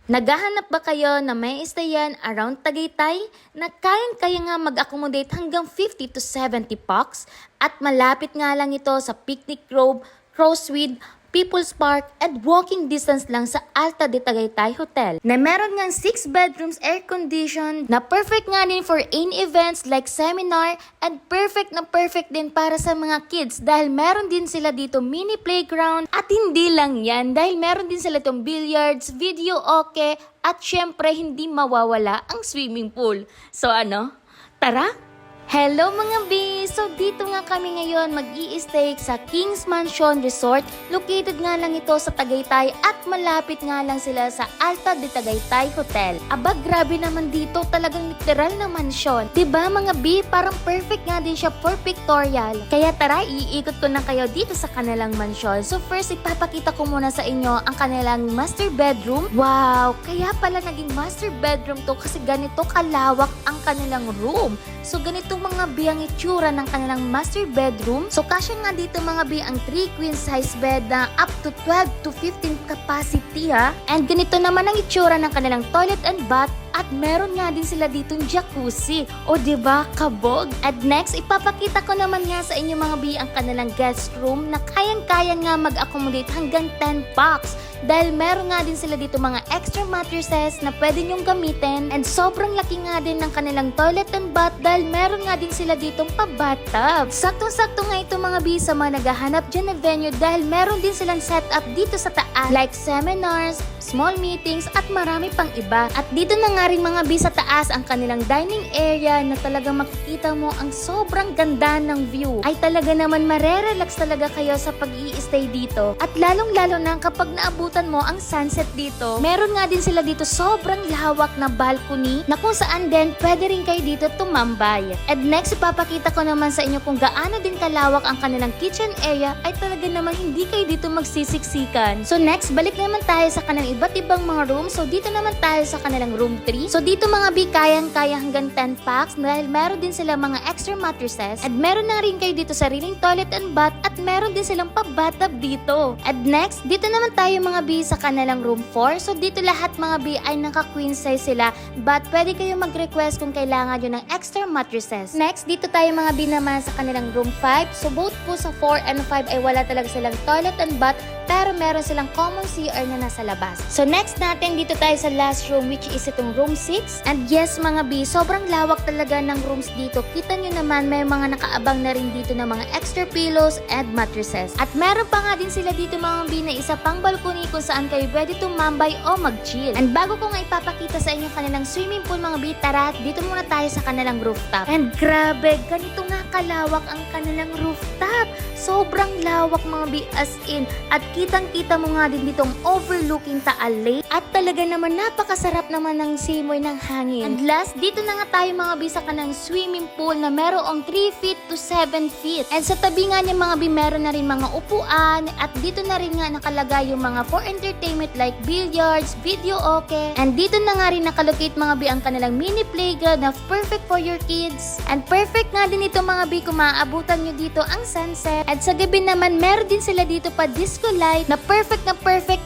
Naghahanap ba kayo na may stayan around Tagaytay na kaya nga mag-accommodate hanggang 50 to 70 pax at malapit nga lang ito sa Picnic Grove, Crossweed, People's Park at walking distance lang sa Alta de Tagaytay Hotel na meron ngang 6 bedrooms air-conditioned na perfect nga din for any events like seminar and perfect din para sa mga kids dahil meron din sila dito mini playground at hindi lang yan dahil meron din sila itong billiards, video okay at syempre hindi mawawala ang swimming pool. So ano? Tara! Hello mga B! So dito nga kami ngayon mag-i-stay sa Kings Mansion Resort. Located nga lang ito sa Tagaytay at malapit nga lang sila sa Alta de Tagaytay Hotel. Aba grabe naman dito, talagang literal na mansyon. Diba mga B? Parang perfect nga din siya for pictorial. Kaya tara, iikot ko na kayo dito sa kanilang mansyon. So first, ipapakita ko muna sa inyo ang kanilang master bedroom. Wow! Kaya pala naging master bedroom to kasi ganito kalawak ang kanilang room. So ganito mga B ang itsura ng kanilang master bedroom. So kasya nga dito mga B ang 3 queen size bed na up to 12 to 15 capacity ha. And ganito naman ang itsura ng kanilang toilet and bath. At meron nga din sila ditong jacuzzi. O diba, kabog? At next, ipapakita ko naman nga sa inyo mga B ang kanilang guest room na kayang-kaya nga mag-accommodate hanggang 10 pax. Dahil meron nga din sila dito mga extra mattresses na pwede nyong gamitin. And sobrang laki nga din ng kanilang toilet and bath dahil meron nga din sila ditong pa-bathtub. Saktong-sakto nga ito mga B sa mga naghahanap dyan na venue dahil meron din silang setup dito sa taas like seminars, small meetings at marami pang iba. At dito na nga rin mga B sa taas ang kanilang dining area na talagang makikita mo ang sobrang ganda ng view. Ay talaga naman marerelax talaga kayo sa pag-i-stay dito. At lalong-lalo na kapag naabutan mo ang sunset dito, meron nga din sila dito sobrang lawak na balcony na kung saan din pwede rin kayo dito tumambay. And next, ipapakita ko naman sa inyo kung gaano din kalawak ang kanilang kitchen area ay talaga naman hindi kayo dito magsisiksikan. So next, balik naman tayo sa kanilang iba't ibang mga room. So dito naman tayo sa kanilang room 3. So dito mga B, kayang-kaya hanggang 10 packs dahil meron din sila mga extra mattresses at meron na rin kayo dito sariling toilet and bath at meron din silang pa-bathtub dito. And next, dito naman tayo mga B sa kanilang room 4. So dito lahat mga B ay naka-queen size sila but pwede kayo mag-request kung kailangan nyo ng extra mattresses. Next, dito tayo mga B naman sa kanilang room 5. So both po sa 4 and 5 ay wala talaga silang toilet and bath pero meron silang common CR na nasa labas. So next natin, dito tayo sa last room which is itong room 6. And yes mga B, sobrang lawak talaga ng rooms dito. Kita nyo naman may mga nakaabang na rin dito ng mga extra pillows and mattresses. At meron pa nga din sila dito mga B na isa pang balcony kung saan kayo pwede tumambay o mag-chill. And bago ko nga ipapakita sa inyo kanilang swimming pool mga B, tara, dito muna tayo sa kanilang rooftop. And grabe, ganito nga kalawak ang kanilang rooftop. Sobrang lawak mga B as in. At kitang-kita mo nga din ditong overlooking Taal Lake. At talaga naman napakasarap naman ng simoy ng hangin. And last, dito na nga tayo mga B sa kanang swimming pool na merong 3 feet to 7 feet. And sa tabi nga niya mga B, meron na rin mga upuan. At dito na rin nga nakalagay yung mga for entertainment like billiards, video okay. And dito na nga rin nakalocate mga B ang kanilang mini playground na perfect for your kids. And perfect nga din ito mga B kung maaabutan nyo dito ang sunset. At sa gabi naman, meron din sila dito pa disco light na perfect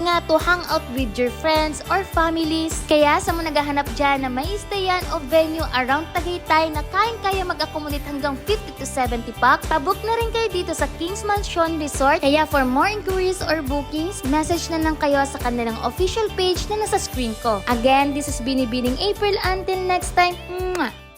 nga to hang out with your friends or families. Kaya sa mga naghahanap dyan na may stayan o venue around Tagaytay na kayang-kaya mag-accommodate hanggang 50 to 70 packs, pabook na rin kayo dito sa Kings Mansion Resort. Kaya for more inquiries or bookings, message na lang kayo sa kanilang official page na nasa screen ko. Again, this is Binibining April. Until next time, mwah!